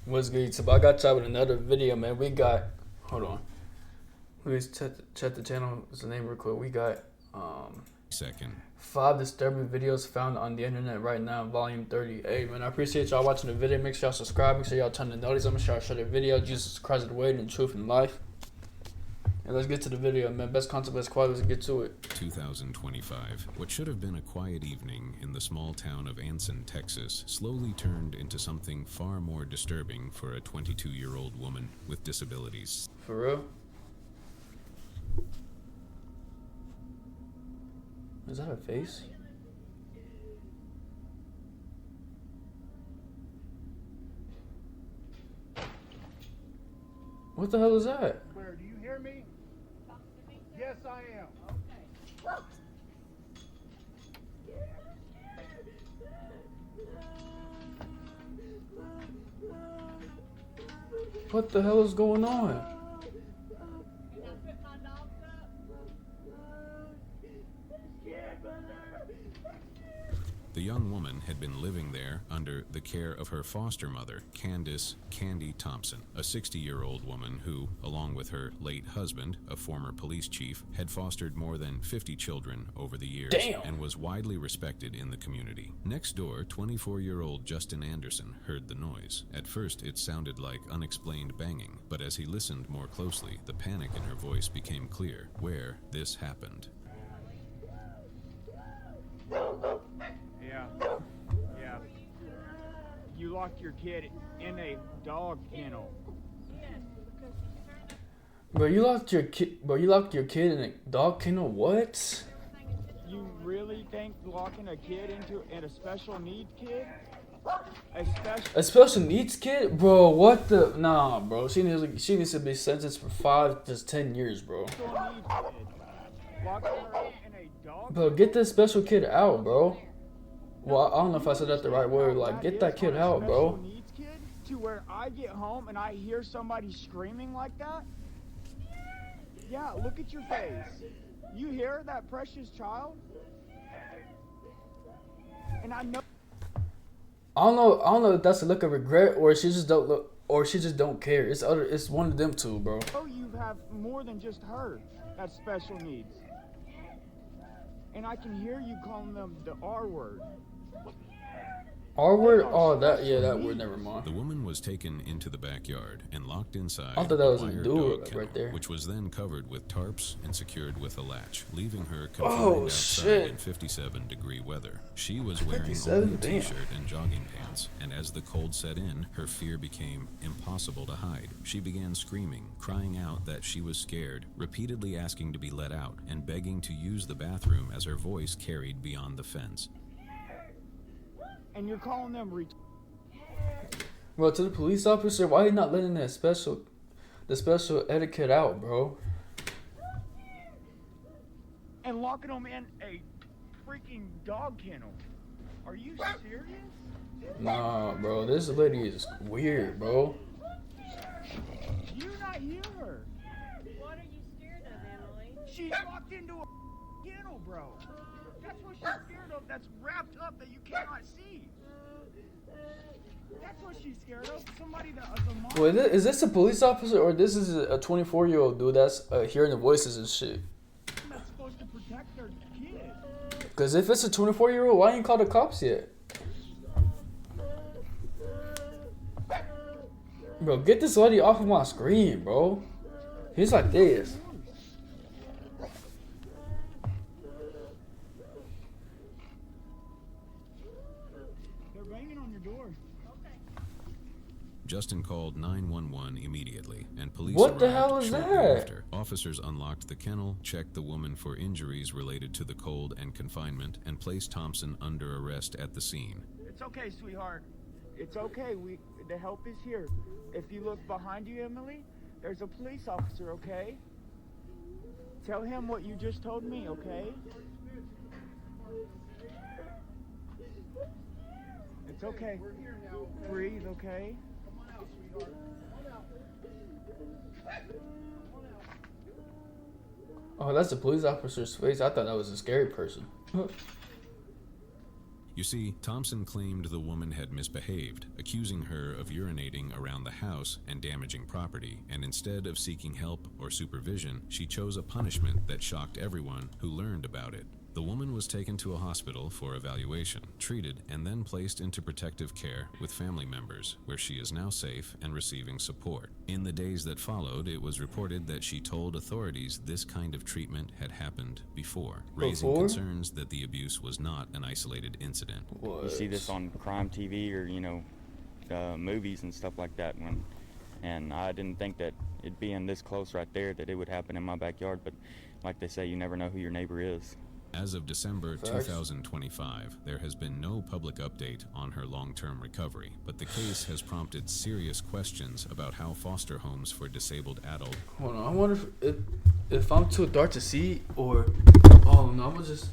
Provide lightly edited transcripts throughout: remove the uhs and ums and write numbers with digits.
What's good? So I got y'all with another video, man. We got, hold on. Let me check the channel. What's the name real quick? We got Second. 5 disturbing videos found on the internet right now, volume 30. Hey man, I appreciate y'all watching the video. Make sure y'all subscribe. Make sure y'all turn the notice. I'm gonna show the video. Jesus Christ is the way and truth and life. And let's get to the video, man. Best content, best quality. Let's get to it. 2025. What should have been a quiet evening in the small town of Anson, Texas, slowly turned into something far more disturbing for a 22-year-old woman with disabilities. For real? Is that her face? What the hell is that? Where, do you hear me? Yes, I am. What the hell is going on? The young woman had been living there under the care of her foster mother, Candace "Candy" Thompson, a 60-year-old woman who, along with her late husband, a former police chief, had fostered more than 50 children over the years. Damn. And was widely respected in the community. Next door, 24-year-old Justin Anderson heard the noise. At first, it sounded like unexplained banging, but as he listened more closely, the panic in her voice became clear where this happened. Yeah. You locked your kid in a dog kennel. Bro, you locked your kid in a dog kennel? What? You really think locking a kid in a special needs kid? A special needs kid? Bro, what the? Nah, bro. She needs to be sentenced for 5 to 10 years, bro. Special needs kid. Locking her in a dog. Bro, get this special kid out, bro. Well, I don't know if I said that the right word. Like, get that kid out, bro. Special needs kid to where I get home and I hear somebody screaming like that? Yeah, look at your face. You hear that precious child? And I know. I don't know if that's a look of regret or she just don't look, or she just don't care. It's one of them two, bro. Oh, you have more than just her that's special needs. And I can hear you calling them the R word. R word? Oh, that word. Never mind. The woman was taken into the backyard and locked inside I thought that was a wire dude dog kennel, right there. which was then covered with tarps and secured with a latch, leaving her confined Oh, outside shit. in 57-degree weather. She was wearing 57? only a Damn. t-shirt and jogging pants, and as the cold set in, her fear became impossible to hide. She began screaming, crying out that she was scared, repeatedly asking to be let out, and begging to use the bathroom as her voice carried beyond the fence. And you're calling them Bro, to the police officer, why are you not letting the special etiquette out, bro? and locking them in a freaking dog kennel. Are you serious? Nah, bro, this lady is weird, bro. You not hear her. What are you scared of, Emily? She's locked into a kennel, bro. That's what she's scared of. That's wrapped up that you cannot see. That's what she's scared of. Somebody that a mom. Wait, is this a police officer or this is a 24-year-old dude that's hearing the voices and shit? That's supposed to protect their kid. Because if it's a 24-year-old, why ain't you called the cops yet? Bro, get this lady off of my screen, bro. He's like this. They're banging on your door. Justin called 911 immediately, and police What the arrived hell is shortly that? after. Officers unlocked the kennel, checked the woman for injuries related to the cold and confinement, and placed Thompson under arrest at the scene. It's okay, sweetheart. It's okay. The help is here. If you look behind you, Emily, there's a police officer, okay? Tell him what you just told me, okay? It's okay. Breathe, okay? Oh, that's a police officer's face. I thought that was a scary person. You see, Thompson claimed the woman had misbehaved, accusing her of urinating around the house and damaging property, and instead of seeking help or supervision, she chose a punishment that shocked everyone who learned about it. The woman was taken to a hospital for evaluation, treated, and then placed into protective care with family members, where she is now safe and receiving support. In the days that followed, it was reported that she told authorities this kind of treatment had happened before, raising concerns that the abuse was not an isolated incident. You see this on crime TV or, movies and stuff like that. And I didn't think that it being this close right there that it would happen in my backyard, but like they say, you never know who your neighbor is. As of December 2025, there has been no public update on her long-term recovery, but the case has prompted serious questions about how foster homes for disabled adults. Hold on, I wonder if I'm too dark to see, or oh no, I'm gonna just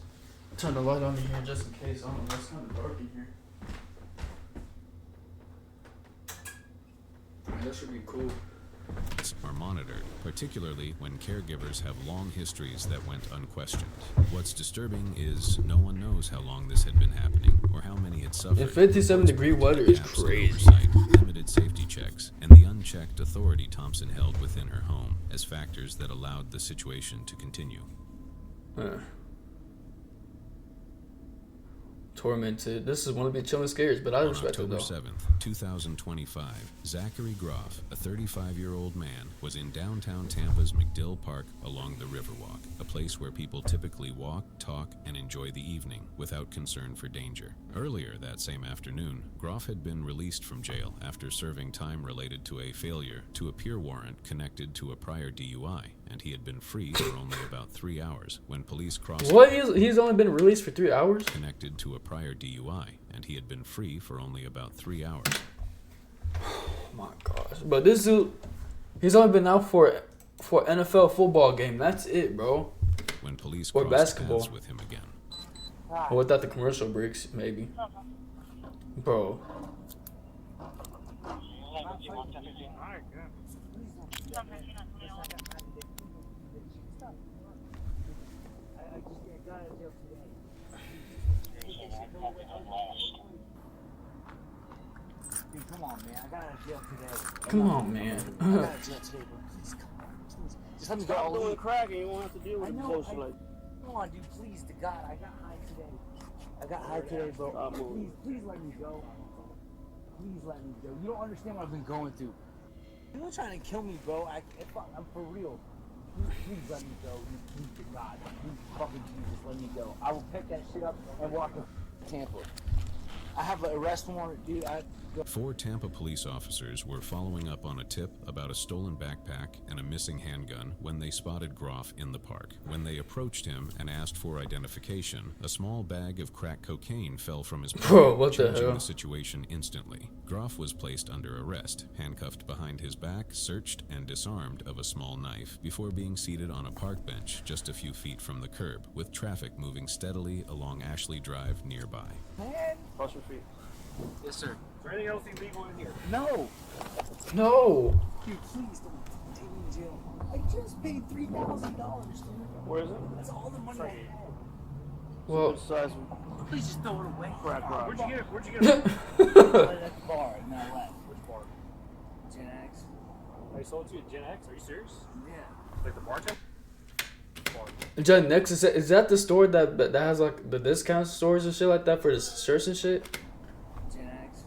turn the light on in here just in case. I don't know, it's kind of dark in here. That should be cool. Are monitored, particularly when caregivers have long histories that went unquestioned. What's disturbing is no one knows how long this had been happening or how many had suffered. In 57-degree weather is crazy. Oversight, limited safety checks, and the unchecked authority Thompson held within her home as factors that allowed the situation to continue. Tormented. This is one of the chilling scares, but I respect it though. On October 7th, 2025, Zachary Groff, a 35-year-old man, was in downtown Tampa's McDill Park along the Riverwalk, a place where people typically walk, talk, and enjoy the evening without concern for danger. Earlier that same afternoon, Groff had been released from jail after serving time related to a failure to appear warrant connected to a prior DUI, and he had been free for only about 3 hours when police crossed. What? He's only been released for 3 hours? Connected to a prior DUI, and he had been free for only about 3 hours. Oh my gosh. But this dude, he's only been out for NFL football game. That's it, bro. When police or crossed basketball paths with him again. Or without the commercial breaks, maybe. Bro. Dude, come on, man. I got out of jail today. Come on, man. I got out of jail today, bro. Please, come on. Please. Just let me go. Stop doing crack and you won't have to deal with I it know. socially. Come on, dude. Please, to God. I got high today. I got high today, bro. Stop moving. Please let me go. Please let me go. You don't understand what I've been going through. You're not trying to kill me, bro. I'm for real. Please let me go. Please, to God. Please, fucking Jesus, let me go. I will pick that shit up and walk to Tampa. I have an arrest warrant, dude. 4 Tampa police officers were following up on a tip about a stolen backpack and a missing handgun when they spotted Groff in the park. When they approached him and asked for identification, a small bag of crack cocaine fell from his pocket, Bro, what the changing hell? the situation instantly. Groff was placed under arrest, handcuffed behind his back, searched and disarmed of a small knife, before being seated on a park bench just a few feet from the curb, with traffic moving steadily along Ashley Drive nearby. Man. Cross your feet. Yes, sir. Is there anything else illegal in here? No. No. Dude, please don't take me to jail. I just paid $3,000, dude. Where is it? That's all the money I had. Well, What size? Please just throw it away. Crack rock. Where'd you get it? Where'd you get it? At the bar, in that left. Which bar? Gen X. They sold it to you at Gen X? Are you serious? Yeah. Like the bartender? Gen Next, is that the store that has like the discount stores and shit like that for the shirts and shit? Gen X.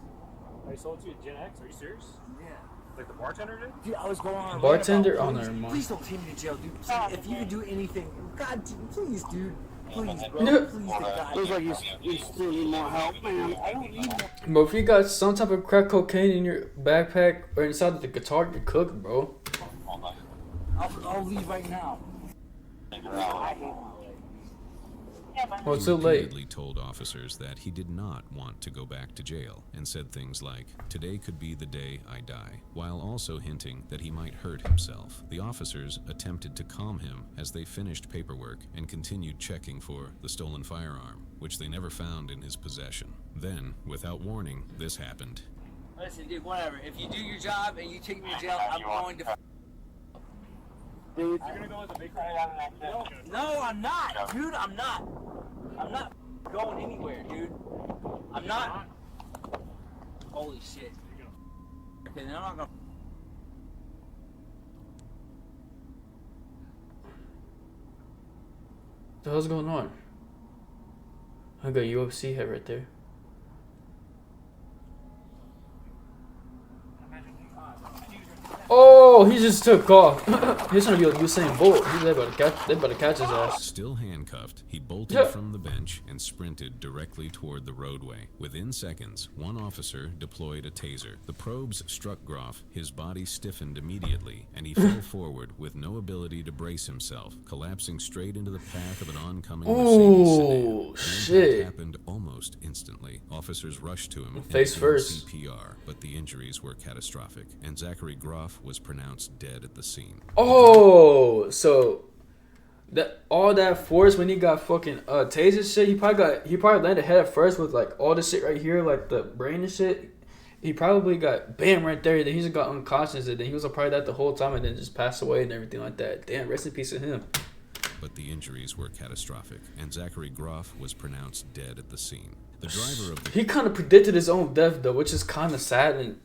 They sold it to you at Gen X? Are you serious? Yeah. Like the bartender did? Dude, I was going on a Bartender? rant Oh, about, never mind. please don't take me to jail, dude. Please, if you can do anything, God, dude, please, dude. Please, bro. Yeah. Please, to God. Looks like you still need more help, man. I don't need more. Bro, if you got some type of crack cocaine in your backpack or inside the guitar, you're cooked, bro. I'll leave right now. I hate my leg. Well, it's He too late. repeatedly told officers that he did not want to go back to jail and said things like, "Today could be the day I die," while also hinting that he might hurt himself. The officers attempted to calm him as they finished paperwork and continued checking for the stolen firearm, which they never found in his possession. Then, without warning, this happened. Listen, dude, whatever. If you do your job and you take me to jail, I'm going to. Dude, you're gonna go with the big crack? No, I'm not, dude. I'm not. I'm not going anywhere, dude. I'm not. Holy shit. Okay, then I'm not gonna. What the hell's going on? I got UFC head right there. Oh, he just took off. He's trying to be like Usain Bolt. They about to catch his ass. Still handcuffed, he bolted from the bench and sprinted directly toward the roadway. Within seconds, one officer deployed a taser. The probes struck Groff, his body stiffened immediately, and he fell forward with no ability to brace himself, collapsing straight into the path of an oncoming Mercedes sedan. Oh, The shit. impact happened almost instantly. Officers rushed to him Face and first. CPR, but the injuries were catastrophic, and Zachary Groff was pronounced dead at the scene. Oh, so that all that force when he got fucking taser shit, he probably landed head first with like all this shit right here, like the brain and shit. He probably got bam right there. Then he just got unconscious, and then he was probably that the whole time, and then just passed away and everything like that. Damn, rest in peace to him. But the injuries were catastrophic, and Zachary Groff was pronounced dead at the scene. The driver of the He kind of predicted his own death though, which is kind of sad and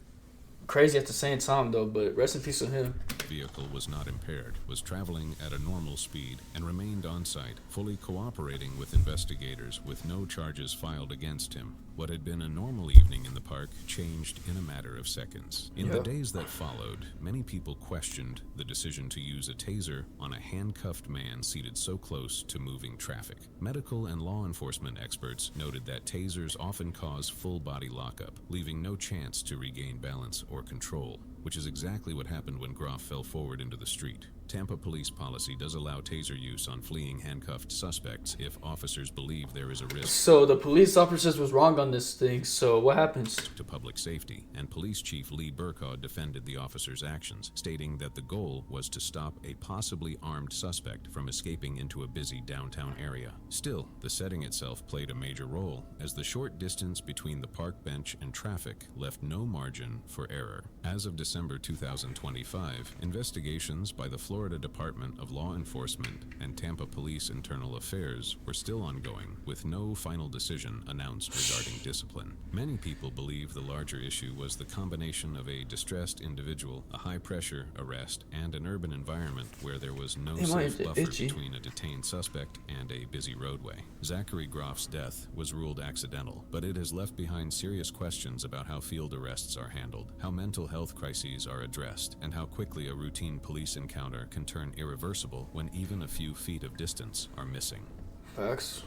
crazy at the same time though. But rest in peace to him. vehicle was not impaired, was traveling at a normal speed, and remained on site, fully cooperating with investigators with no charges filed against him. What had been a normal evening in the park changed in a matter of seconds. In the days that followed, many people questioned the decision to use a taser on a handcuffed man seated so close to moving traffic. Medical and law enforcement experts noted that tasers often cause full-body lockup, leaving no chance to regain balance or control, which is exactly what happened when Groff fell forward into the street. Tampa police policy does allow taser use on fleeing handcuffed suspects if officers believe there is a risk So the police officers was wrong on this thing. So what happens? to public safety, and Police Chief Lee Burkaw defended the officers' actions, stating that the goal was to stop a possibly armed suspect from escaping into a busy downtown area. Still, the setting itself played a major role, as the short distance between the park bench and traffic left no margin for error. As of December 2025, investigations by the Florida Department of Law Enforcement and Tampa Police Internal Affairs were still ongoing, with no final decision announced regarding discipline. Many people believe the larger issue was the combination of a distressed individual, a high-pressure arrest, and an urban environment where there was no safe buffer between a detained suspect and a busy roadway. Zachary Groff's death was ruled accidental, but it has left behind serious questions about how field arrests are handled, how mental health crises are addressed, and how quickly a routine police encounter can turn irreversible when even a few feet of distance are missing. Facts.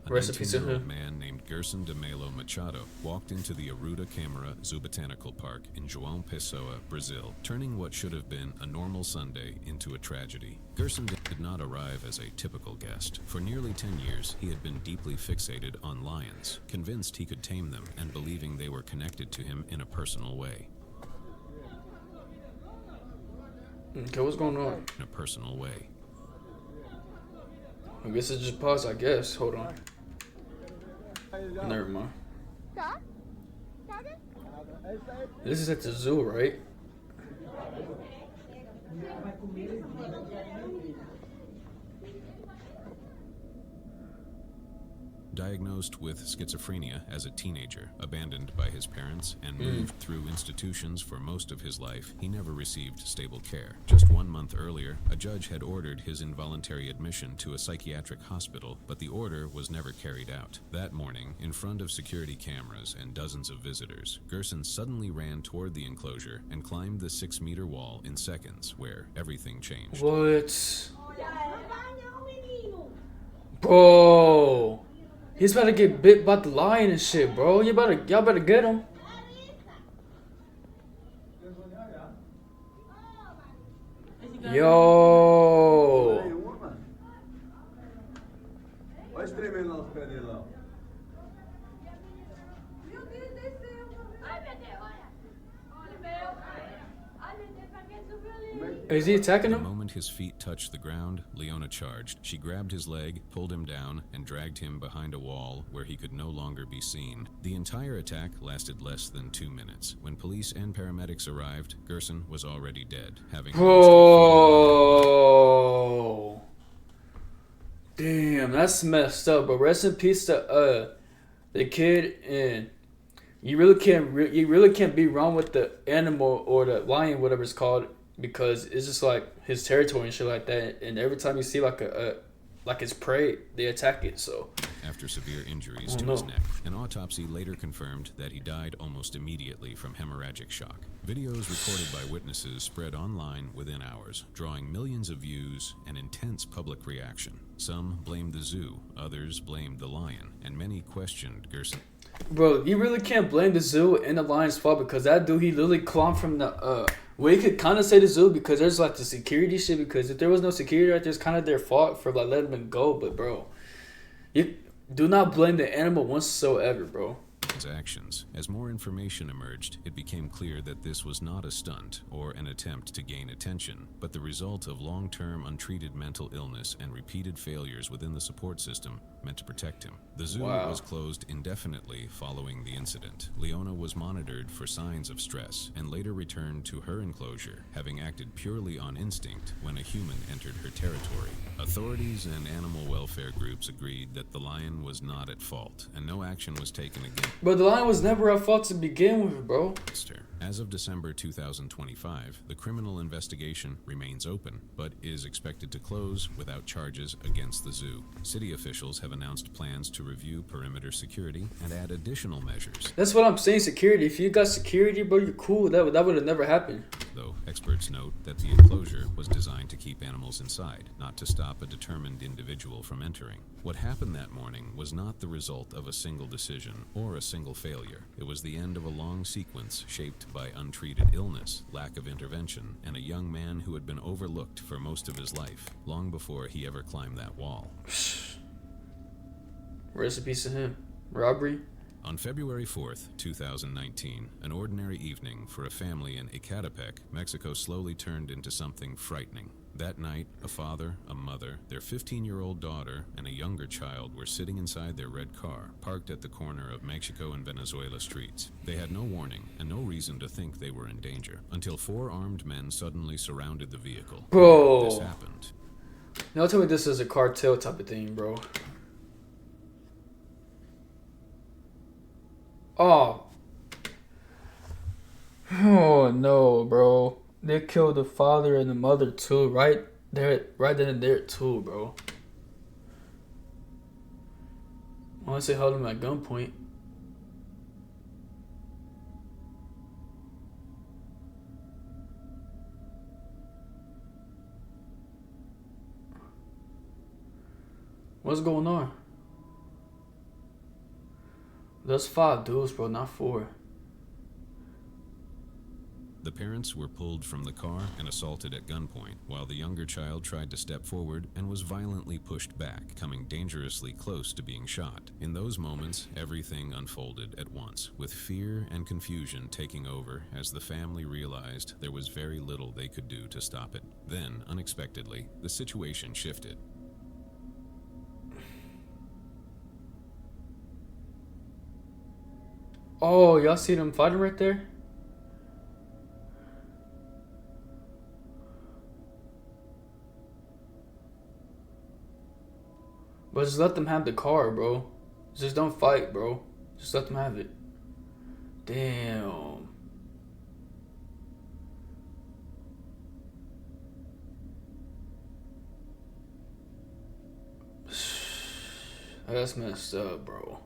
A Rest in peace to 19-year-old him. man named Gerson de Melo Machado walked into the Arruda Câmara Zoo Botanical Park in João Pessoa, Brazil, turning what should have been a normal Sunday into a tragedy. Gerson did not arrive as a typical guest. For nearly 10 years, he had been deeply fixated on lions, convinced he could tame them and believing they were connected to him in a personal way. Okay, what's going on? In a personal way. I guess it just paused, I guess. Hold on. Never mind. This is at the zoo, right? Diagnosed with schizophrenia as a teenager, abandoned by his parents, and moved through institutions for most of his life, he never received stable care. Just 1 month earlier, a judge had ordered his involuntary admission to a psychiatric hospital, but the order was never carried out. That morning, in front of security cameras and dozens of visitors, Gerson suddenly ran toward the enclosure and climbed the 6-meter wall in seconds, where everything changed. What? Bro. He's about to get bit by the lion and shit, bro. Y'all better get him. Yo. Is he attacking The him? moment his feet touched the ground, Leona charged. She grabbed his leg, pulled him down, and dragged him behind a wall where he could no longer be seen. The entire attack lasted less than 2 minutes. When police and paramedics arrived, Gerson was already dead, having Bro. Damn, that's messed up. But rest in peace to the kid, and you really can't be wrong with the animal or the lion, whatever it's called, because it's just like his territory and shit like that. And every time you see like a like its prey, they attack it. So After severe injuries to his neck, an autopsy later confirmed that he died almost immediately from hemorrhagic shock. Videos recorded by witnesses spread online within hours, drawing millions of views and intense public reaction. Some blamed the zoo, others blamed the lion, and many questioned Gerson. bro, you really can't blame the zoo and the lion's fault, because that dude, he literally climbed from the well, you could kind of say the zoo because there's like the security shit, because if there was no security right there, it's kind of their fault for like letting them go. But bro, you do not blame the animal whatsoever, bro. His actions. As more information emerged, it became clear that this was not a stunt or an attempt to gain attention, but the result of long-term untreated mental illness and repeated failures within the support system meant to protect him. The zoo was closed indefinitely following the incident. Leona was monitored for signs of stress and later returned to her enclosure, having acted purely on instinct when a human entered her territory. Authorities and animal welfare groups agreed that the lion was not at fault, and no action was taken against But the lion was never at fault to begin with, bro. her. As of December 2025, the criminal investigation remains open, but is expected to close without charges against the zoo. City officials have announced plans to review perimeter security and add additional measures. That's what I'm saying, security. If you got security, bro, you're cool. That would have never happened. Though experts note that the enclosure was designed to keep animals inside, not to stop a determined individual from entering. What happened that morning was not the result of a single decision or a single failure. It was the end of a long sequence shaped by untreated illness, lack of intervention, and a young man who had been overlooked for most of his life, long before he ever climbed that wall. Rest in peace to him. Robbery. On February 4th, 2019, an ordinary evening for a family in Ecatepec, Mexico slowly turned into something frightening. That night, a father, a mother, their 15-year-old daughter, and a younger child were sitting inside their red car, parked at the corner of Mexico and Venezuela streets. They had no warning and no reason to think they were in danger, until 4 armed men suddenly surrounded the vehicle. Bro. This happened. Now tell me this is a cartel type of thing, bro. Oh. Oh no, bro. They killed the father and the mother too, right then and there too, bro. Unless they held him at gunpoint. What's going on? There's 5 dudes, bro, not 4. The parents were pulled from the car and assaulted at gunpoint, while the younger child tried to step forward and was violently pushed back, coming dangerously close to being shot. In those moments, everything unfolded at once, with fear and confusion taking over as the family realized there was very little they could do to stop it. Then, unexpectedly, the situation shifted. Oh, y'all see them fighting right there? But just let them have the car, bro. Just don't fight, bro. Just let them have it. Damn. That's messed up, bro.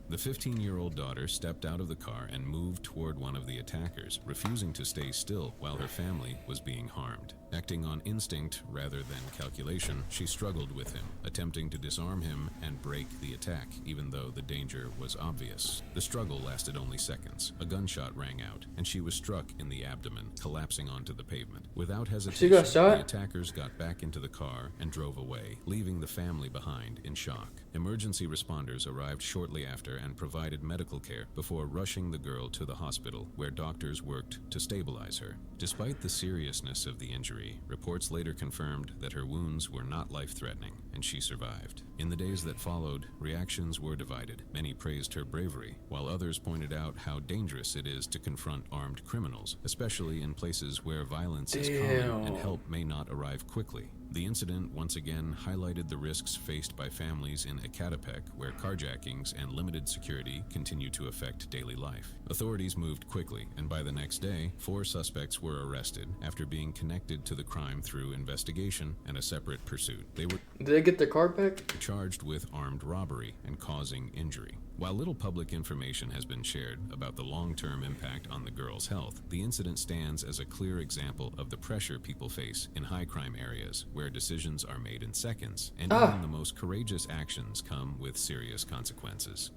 The 15-year-old daughter stepped out of the car and moved toward one of the attackers, refusing to stay still while her family was being harmed. Acting on instinct rather than calculation, she struggled with him, attempting to disarm him and break the attack, even though the danger was obvious. The struggle lasted only seconds. A gunshot rang out, and she was struck in the abdomen, collapsing onto the pavement. Without hesitation, She got shot? the attackers got back into the car and drove away, leaving the family behind in shock. Emergency responders arrived shortly after and provided medical care before rushing the girl to the hospital, where doctors worked to stabilize her. Despite the seriousness of the injury, reports later confirmed that her wounds were not life-threatening, and she survived. In the days that followed, reactions were divided. Many praised her bravery, while others pointed out how dangerous it is to confront armed criminals, especially in places where violence is common and help may not arrive quickly. The incident once again highlighted the risks faced by families in Ecatepec, where carjackings and limited security continue to affect daily life. Authorities moved quickly, and by the next day, 4 suspects were arrested after being connected to the crime through investigation and a separate pursuit. They were Did they get their car back? charged with armed robbery and causing injury. While little public information has been shared about the long-term impact on the girl's health, the incident stands as a clear example of the pressure people face in high-crime areas where decisions are made in seconds, and even the most courageous actions come with serious consequences.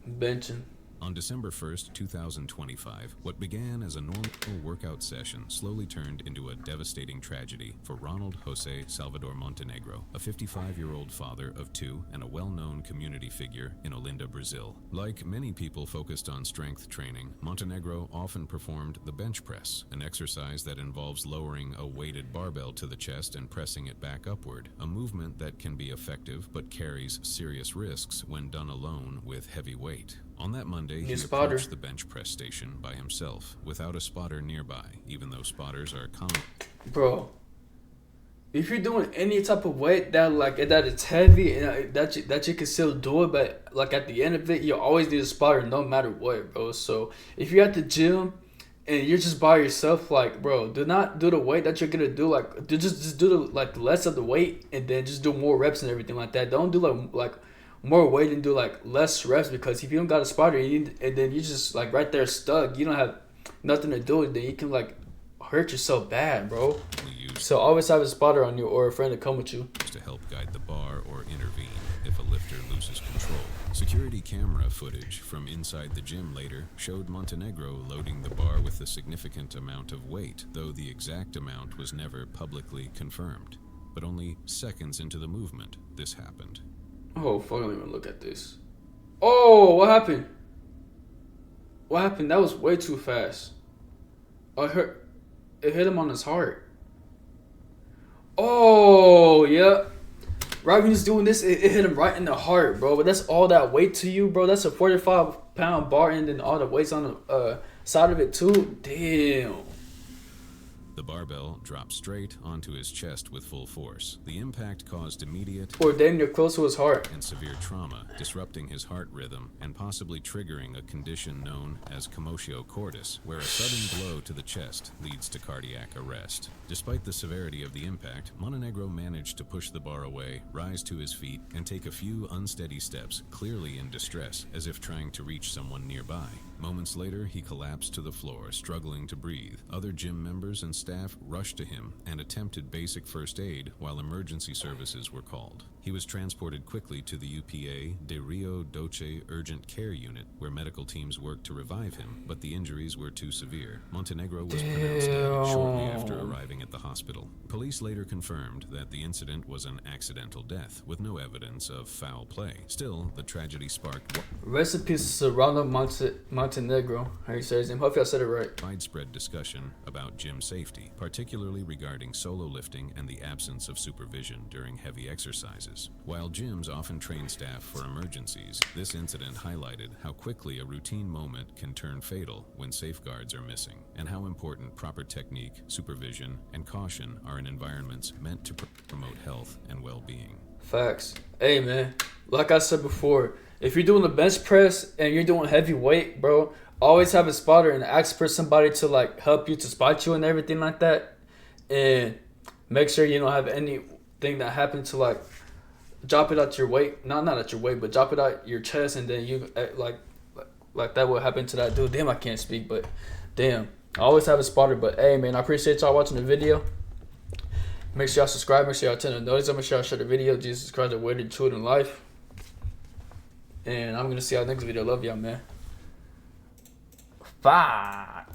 Benching. On December 1st, 2025, what began as a normal workout session slowly turned into a devastating tragedy for Ronald Jose Salvador Montenegro, a 55-year-old father of 2 and a well-known community figure in Olinda, Brazil. Like many people focused on strength training, Montenegro often performed the bench press, an exercise that involves lowering a weighted barbell to the chest and pressing it back upward, a movement that can be effective but carries serious risks when done alone with heavy weight. On that Monday, he approached the bench press station by himself, without a spotter nearby, even though spotters are common. Bro, if you're doing any type of weight that it's heavy and that you can still do it, but like at the end of it, you always need a spotter no matter what, bro. So if you're at the gym and you're just by yourself, like, bro, do not do the weight that you're gonna do. Like, just do the less of the weight and then just do more reps and everything like that. Don't do like more weight and do like less reps, because if you don't got a spotter and then you just like right there stuck, you don't have nothing to do, then you can like hurt yourself bad, bro. So always have a spotter on you or a friend to come with you to help guide the bar or intervene if a lifter loses control. Security camera footage from inside the gym later showed Montenegro loading the bar with a significant amount of weight, though the exact amount was never publicly confirmed. But only seconds into the movement, this happened. Oh, fuck, I don't even look at this. Oh, what happened? What happened? That was way too fast. Oh, it hit him on his heart. Oh, yeah. Right when he's doing this, it hit him right in the heart, bro. But that's all that weight to you, bro. That's a 45-pound bar, and then all the weight's on the side of it, too. Damn. The barbell dropped straight onto his chest with full force. The impact caused immediate or damn near close to his heart and severe trauma, disrupting his heart rhythm and possibly triggering a condition known as commotio cordis, where a sudden blow to the chest leads to cardiac arrest. Despite the severity of the impact, Montenegro managed to push the bar away, rise to his feet, and take a few unsteady steps, clearly in distress, as if trying to reach someone nearby. Moments later, he collapsed to the floor, struggling to breathe. Other gym members and staff rushed to him and attempted basic first aid while emergency services were called. He was transported quickly to the UPA de Rio Doce Urgent Care Unit, where medical teams worked to revive him, but the injuries were too severe. Montenegro was pronounced dead shortly after arriving at the hospital. Police later confirmed that the incident was an accidental death, with no evidence of foul play. Still, the tragedy sparked Rest in peace to Ronald Montenegro. How you say his name? Hopefully I said it right. Widespread discussion about gym safety, particularly regarding solo lifting and the absence of supervision during heavy exercises. While gyms often train staff for emergencies, this incident highlighted how quickly a routine moment can turn fatal when safeguards are missing, and how important proper technique, supervision, and caution are in environments meant to promote health and well-being. Facts. Hey, man, like I said before, if you're doing the bench press and you're doing heavy weight, bro, always have a spotter and ask for somebody to like help you, to spot you and everything like that, and make sure you don't have anything that happened to like drop it out your weight, not at your weight, but drop it out your chest, and then you like that would happen to that dude. Damn, I can't speak, but damn, I always have a spotter. But hey, man, I appreciate y'all watching the video. Make sure y'all subscribe. Make sure y'all turn on notifications. Make sure y'all share the video. Jesus Christ, the way to truth in life. And I'm gonna see y'all next video. Love y'all, man. Bye.